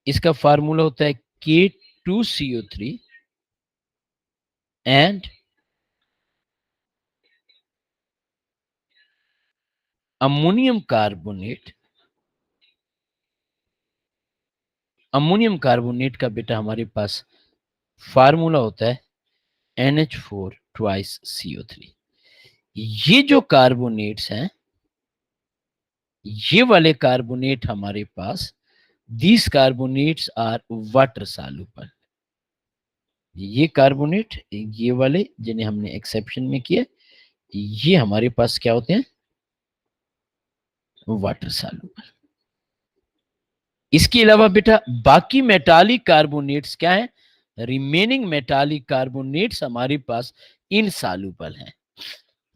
इसका फार्मूला होता है K2CO3 and ammonium carbonate. Ammonium carbonate का बेटा हमारे पास फार्मूला होता है NH4 ट्वाइस CO3। ये जो कार्बोनेट्स हैं, ये वाले कार्बोनेट हमारे पास, these carbonates are water soluble. ये कार्बोनेट, ये वाले जिन्हें हमने एक्सेप्शन में किया, ये हमारे पास क्या होते हैं, वाटर सॉल्युबल। इसके अलावा बेटा बाकी मेटालिक कार्बोनेट्स क्या है, रिमेनिंग मेटालिक कार्बोनेट्स हमारे पास इनसॉल्युबल हैं।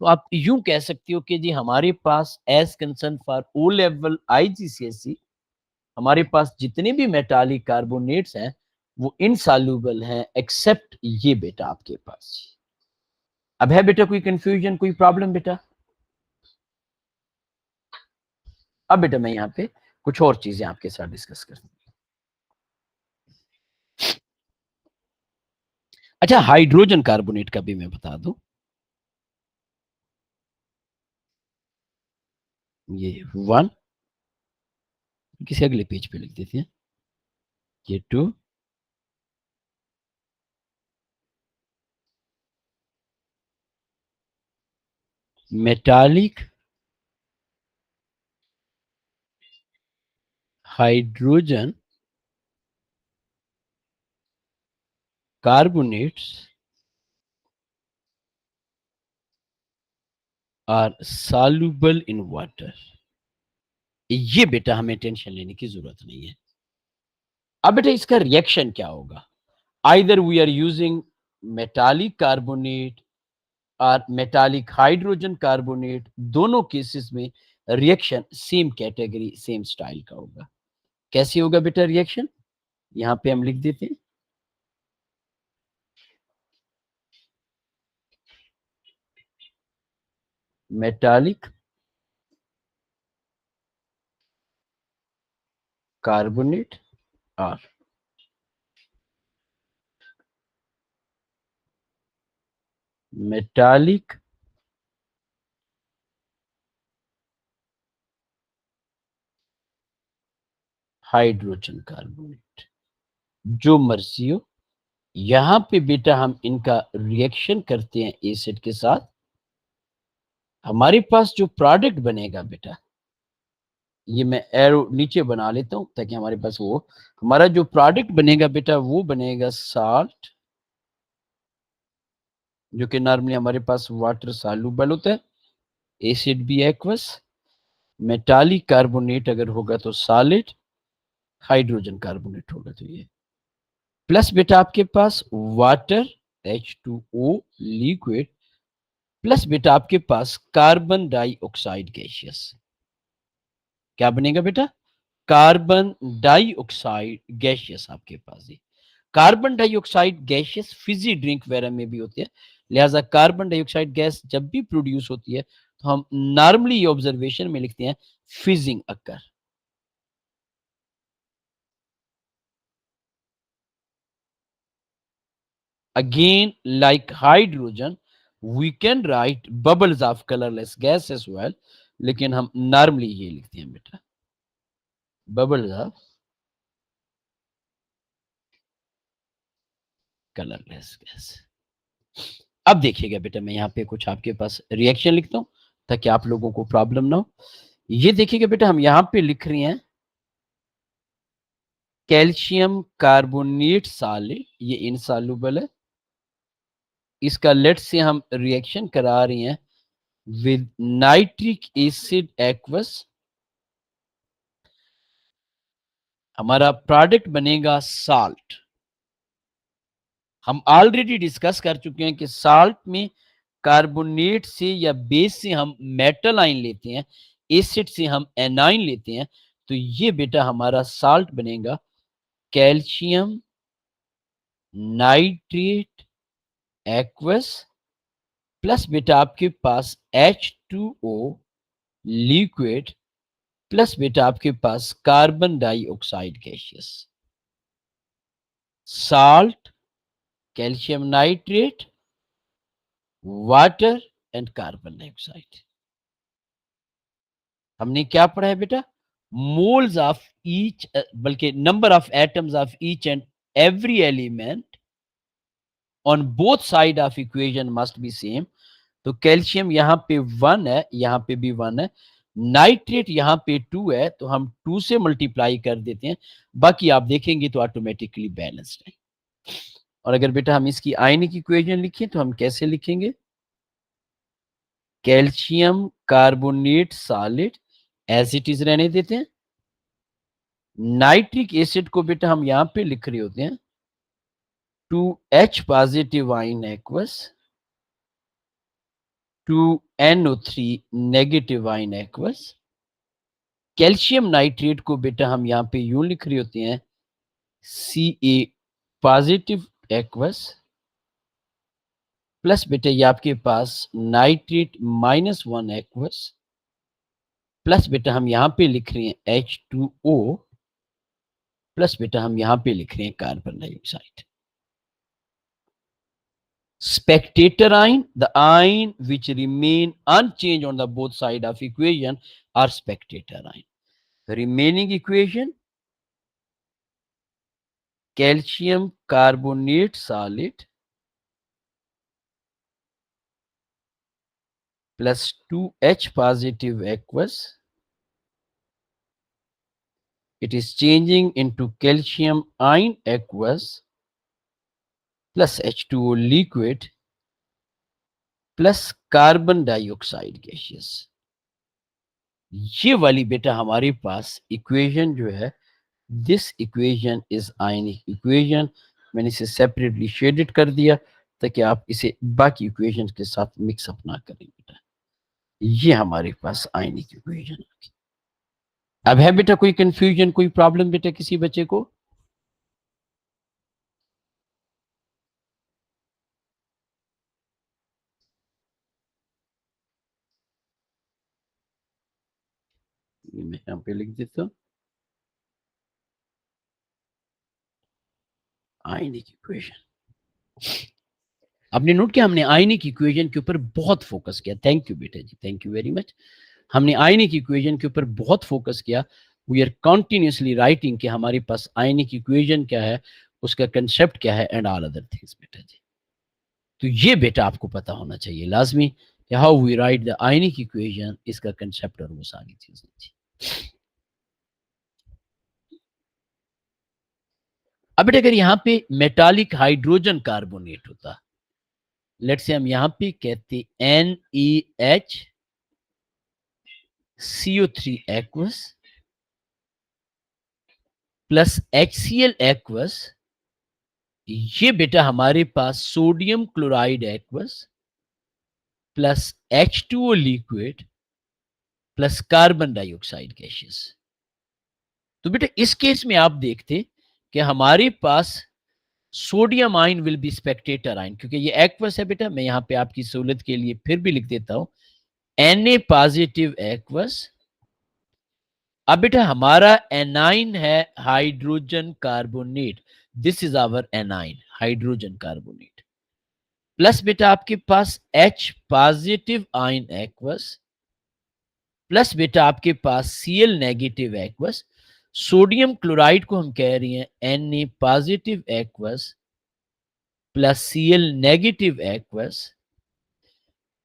तो आप यूं कह सकते हो कि जी हमारे पास as concern for O level IGCSE हमारे पास जितने भी मेटालिक कार्बोनेट्स हैं वो इनसॉल्युबल हैं, एक्सेप्ट ये बेटा आपके पास। अब है बेटा कोई कंफ्यूजन, कोई प्रॉब्लम बेटा? अब बेटा मैं यहाँ पे कुछ और चीजें आपके साथ डिस्कस करता हूँ। अच्छा, हाइड्रोजन कार्बोनेट का भी मैं बता दूं, ये 1, किसी अगले पेज पे लिख देते हैं, ये 2, metallic hydrogen carbonates are soluble in water. ये बेटा हमें टेंशन लेने की जरूरत नहीं है। अब बेटा इसका रिएक्शन क्या होगा, either we are using metallic carbonate और मेटालिक हाइड्रोजन कार्बोनेट, दोनों केसेस में reaction same category same style का होगा। कैसे होगा बेटा रिएक्शन, यहां पे हम लिख देते हैं मेटालिक कार्बोनेट और मेटालिक हाइड्रोजन कार्बोनेट, जो मर्जी हो। यहां पे बेटा हम इनका रिएक्शन करते हैं एसिड के साथ, हमारे पास जो प्रोडक्ट बनेगा बेटा, ये मैं एरो नीचे बना लेता हूं ताकि हमारे पास वो हमारा जो प्रोडक्ट बनेगा बेटा वो बनेगा साल्ट, जो कि नॉर्मली हमारे पास वाटर सॉल्युबल होता है, एसिड भी एक्वस, मेटालिक कार्बोनेट अगर होगा तो सॉलिड, हाइड्रोजन कार्बोनेट होगा तो ये, प्लस बेटा आपके पास वाटर H2O लिक्विड, प्लस बेटा आपके पास कार्बन डाइऑक्साइड गैसियस। क्या बनेगा बेटा, कार्बन डाइऑक्साइड गैसियस आपके पास है। Carbon dioxide gaseous Fiji drink वगैरह में भी होती है, लिहाजा कार्बन डाइऑक्साइड गैस जब भी प्रोड्यूस होती है तो हम नॉर्मली ये ऑब्जर्वेशन में लिखते हैं fizzing occur. Again like hydrogen we can write bubbles of colourless gas as well, लेकिन हम नॉर्मली ये लिखते हैं बेटा बबल्स ऑफ कलरलेस गैस। अब देखिएगा बेटा मैं यहाँ पे कुछ आपके पास रिएक्शन लिखता हूं ताकि आप लोगों को प्रॉब्लम ना हो। ये देखिएगा बेटा हम यहाँ पे लिख रहे हैं कैल्शियम कार्बोनेट सॉलिड, ये इनसॉल्युबल है, इसका लेट से हम रिएक्शन करा रहे हैं विद नाइट्रिक एसिड एक्वस, हमारा प्रोडक्ट बनेगा साल्ट। हम ऑलरेडी डिस्कस कर चुके हैं कि साल्ट में कार्बोनेट से या बेस से हम मेटल आयन लेते हैं, एसिड से हम एनाइन लेते हैं। तो ये बेटा हमारा साल्ट बनेगा कैल्शियम नाइट्रेट एक्वस प्लस बेटा आपके पास H2O लिक्विड प्लस बेटा आपके पास carbon dioxide gaseous. Salt, calcium nitrate, water and carbon dioxide. हमने क्या पढ़ा है बेटा? मोल्स ऑफ ईच, बल्कि number of atoms of each and every element on both side of equation must be same. तो कैल्शियम यहाँ पे 1 है, यहाँ पे भी 1 है, नाइट्रेट यहाँ पे 2 है, तो हम 2 से मल्टीप्लाई कर देते हैं, बाकी आप देखेंगे तो ऑटोमेटिकली बैलेंस्ड है। और अगर बेटा हम इसकी आयनिक इक्वेशन लिखें तो हम कैसे लिखेंगे? Calcium carbonate solid as it is रहने देते हैं। नाइट्रिक एसिड को बेटा हम यहां पे लिख रहे होते हैं 2H positive ion aqueous 2NO3 negative ion aqueous. Calcium nitrate को बेटा हम यहां पे यूं लिख रहे होते हैं Ca पॉजिटिव एक्वस प्लस बेटा ये आपके पास नाइट्रेट -1 एक्वस प्लस बेटा हम यहां पे लिख रहे हैं H2O प्लस बेटा हम यहां पे लिख रहे हैं carbon dioxide. Spectator ion, the ion which remain unchanged on the both side of equation are spectator ion. The remaining equation, calcium carbonate solid plus 2H positive aqueous. It is changing into calcium ion aqueous plus H2O liquid plus carbon dioxide gaseous. ये वाली बेटा हमारे पास equation जो है, this equation is ionic equation. मैंने इसे separately shaded कर दिया ताकि आप इसे बाकी इक्वेशन के साथ मिक्सअप ना करें बेटा। ये हमारे पास आयनिक इक्वेशन। अब है बेटा कोई कंफ्यूजन, कोई प्रॉब्लम बेटा किसी बच्चे को? मैं यहाँ पे लिख देता हूँ आयनिक इक्वेशन। आपने नोट किया हमने आयनिक इक्वेशन के ऊपर बहुत फोकस किया। थैंक यू बेटा जी, थैंक यू वेरी मच। हमने आयनिक इक्वेशन के ऊपर बहुत फोकस किया। वी आर कंटिन्यूसली राइटिंग कि हमारे पास आयनिक इक्वेशन क्या है, उसका कंसेप्ट क्या है एंड ऑल अदर थिंग्स बेटा जी। तो ये बेटा आपको पता होना चाहिए लाजमी कि how we write the ionic equation, इसका कंसेप्ट और वो सारी चीजें जी। अब बेटा अगर यहाँ पे मेटालिक हाइड्रोजन कार्बोनेट होता, लेट से हम यहाँ पे कहते NeH CO3 aqueous plus HCl aqueous, ये बेटा हमारे पास sodium chloride aqueous plus H2O liquid plus carbon dioxide gases. तो बेटा इस केस में आप देखते कि हमारे पास sodium ion will be spectator ion, क्योंकि ये एक्वस है बेटा। मैं यहाँ पे आपकी सहूलत के लिए फिर भी लिख देता हूं Na पॉजिटिव एक्वस। अब बेटा हमारा एनाइन है hydrogen carbonate, this is our anion hydrogen carbonate plus बेटा आपके पास H positive ion aqueous plus बेटा आपके पास Cl negative aqueous. Sodium chloride को हम कह रही हैं Na positive aqueous plus Cl negative aqueous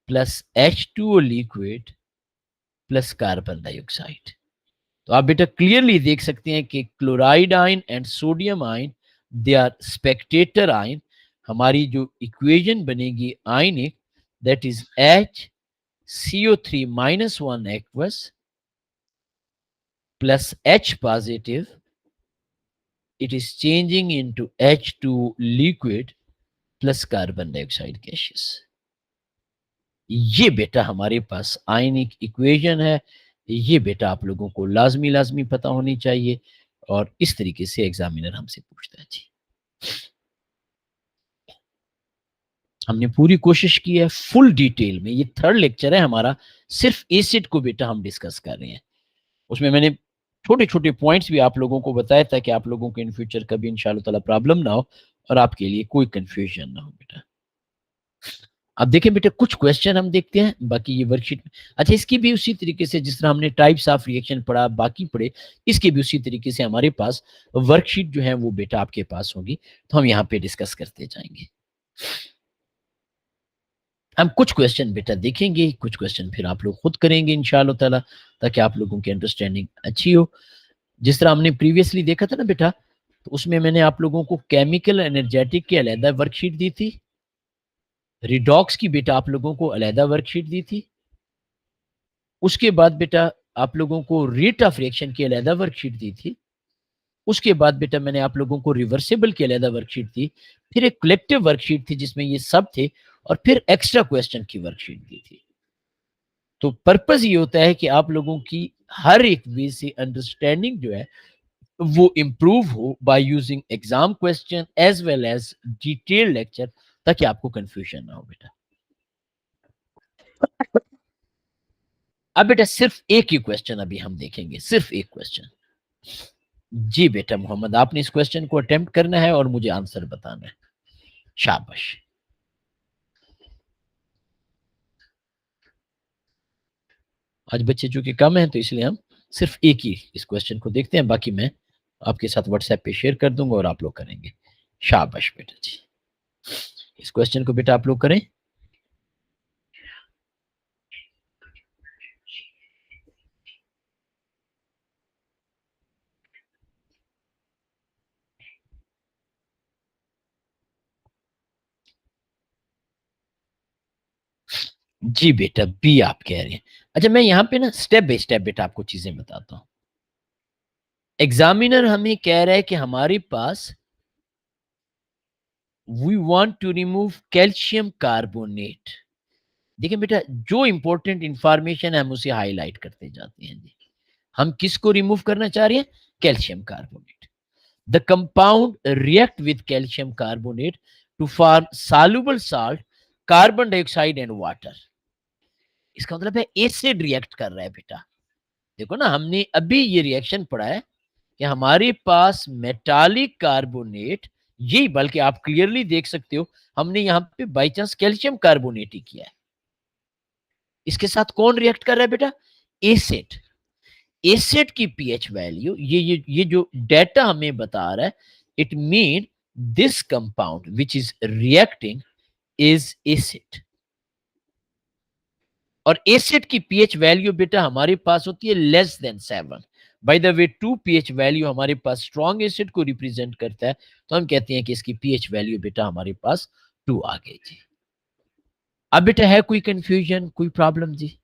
plus H2O liquid plus carbon dioxide. तो आप बेटा क्लियरली देख सकते हैं कि chloride ion and sodium ion they are spectator ion. हमारी जो इक्वेशन बनेगी ionic, that is HCO3 -1 aqueous plus H positive, it is changing into H2 liquid plus carbon dioxide gaseous. ये बेटा हमारे पास आयनिक इक्वेशन है। ये बेटा आप लोगों को लाजमी पता होनी चाहिए और इस तरीके से एग्जामिनर हमसे पूछता है जी। हमने पूरी कोशिश की है फुल डिटेल में, ये थर्ड लेक्चर है हमारा, सिर्फ एसिड को बेटा हम डिस्कस कर रहे हैं। उसमें मैंने छोटे छोटे पॉइंट्स भी आप लोगों को बताया था कि आप लोगों को इन फ्यूचर कभी इंशाल्लाह ताला प्रॉब्लम ना हो और आपके लिए कोई कंफ्यूजन ना हो बेटा। अब देखें बेटा कुछ क्वेश्चन हम देखते हैं, बाकी ये वर्कशीट में, अच्छा इसकी भी उसी तरीके से जिस तरह हमने टाइप्स ऑफ रिएक्शन पढ़ा बाकी पढ़े, इसके भी उसी तरीके से हमारे पास वर्कशीट जो है वो बेटा आपके पास होगी, तो हम यहाँ पे डिस्कस करते जाएंगे। हम कुछ क्वेश्चन बेटा देखेंगे, कुछ क्वेश्चन फिर आप लोग खुद करेंगे इंशाल्लाह ताला, ताकि आप लोगों की अंडरस्टैंडिंग अच्छी हो। जिस तरह हमने प्रीवियसली देखा था ना बेटा, तो उसमें मैंने आप लोगों को केमिकल एनर्जेटिक की अलहदा वर्कशीट दी थी, रिडॉक्स की बेटा आप लोगों को अलहदा वर्कशीट दी थी, उसके बाद बेटा आप लोगों को रेट ऑफ रिएक्शन की अलहदा वर्कशीट दी थी, उसके बाद बेटा मैंने आप लोगों को रिवर्सिबल की अलहदा वर्कशीट दी, फिर एक कलेक्टिव वर्कशीट थी जिसमें ये सब थे, और फिर एक्स्ट्रा क्वेश्चन की वर्कशीट दी थी। तो पर्पस ये होता है कि आप लोगों की हर एक वे से अंडरस्टैंडिंग जो है वो इम्प्रूव हो by using exam question as well as detail lecture, ताकि आपको कंफ्यूजन ना हो बेटा। अब बेटा सिर्फ एक ही क्वेश्चन अभी हम देखेंगे, सिर्फ एक क्वेश्चन। जी बेटा मोहम्मद, आपने इस क्वेश्चन को अटेम्प्ट करना है और मुझे आंसर बताना है। शाबाश। आज बच्चे चूंकि कम हैं तो इसलिए हम सिर्फ एक ही इस क्वेश्चन को देखते हैं, बाकी मैं आपके साथ व्हाट्सएप पे शेयर कर दूंगा और आप लोग करेंगे। शाबाश बेटा जी, इस क्वेश्चन को बेटा आप लोग करें। जी बेटा बी आप कह रहे हैं। अच्छा मैं यहाँ पे ना स्टेप बाय स्टेप बेटा आपको चीजें बताता हूँ। एग्जामिनर हमें कह रहा है कि हमारे पास we want to remove calcium carbonate. देखिए बेटा जो इंपॉर्टेंट इंफॉर्मेशन है हम उसे हाईलाइट करते जाते हैं जी। हम किसको रिमूव करना चाह रहे हैं? Calcium carbonate. The compound react with calcium carbonate to form soluble salt, carbon dioxide and water. इसका मतलब है एसिड रिएक्ट कर रहा है बेटा। देखो ना हमने अभी ये रिएक्शन पढ़ा है कि हमारे पास मेटालिक कार्बोनेट, यही बल्कि आप क्लियरली देख सकते हो हमने यहाँ पे बाई चांस कैल्शियम कार्बोनेट ही किया है। इसके साथ कौन रिएक्ट कर रहा है बेटा? एसिड। एसिड की पीएच वैल्यू, ये जो डेटा हमें बता रहा है, it mean this compound which is reacting is acid. और एसिड की पीएच वैल्यू बेटा हमारे पास होती है less than 7। By the way 2 pH value हमारे पास स्ट्रॉन्ग एसिड को रिप्रेजेंट करता है, तो हम कहते हैं कि इसकी पीएच वैल्यू बेटा हमारे पास 2 आ गई जी। अब बेटा है कोई कंफ्यूजन, कोई प्रॉब्लम जी?